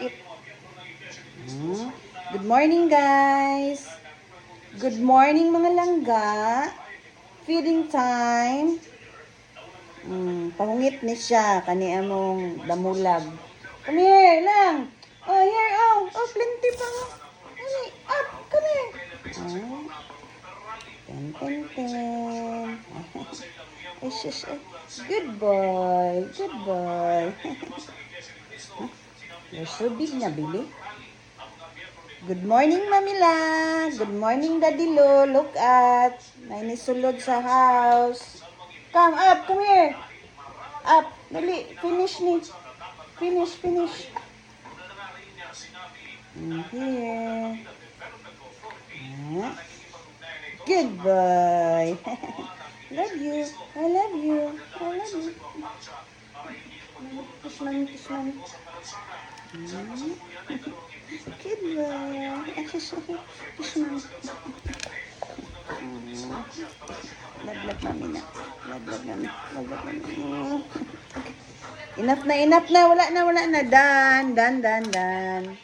Eat. Good morning, guys. Good morning, mga langga. Feeding time. Pahungit ni siya. Kani among damulag. Come here lang. Oh, here. Oh, plenty pa. Kani, up. Come here. Ten. Ay, shush. Good boy. Good boy. You're so big na, Billy. Good morning, Mamila. Good morning, Daddy Lo. Look at. May nisulod sa house. Come up. Come here. Up. Dali. Finish ni. Finish. Here. Good boy. Love you. I love you. Kiss mommy. Good boy. Kiss mommy. Love mommy na. Love mommy. Enough na. Wala na. Done.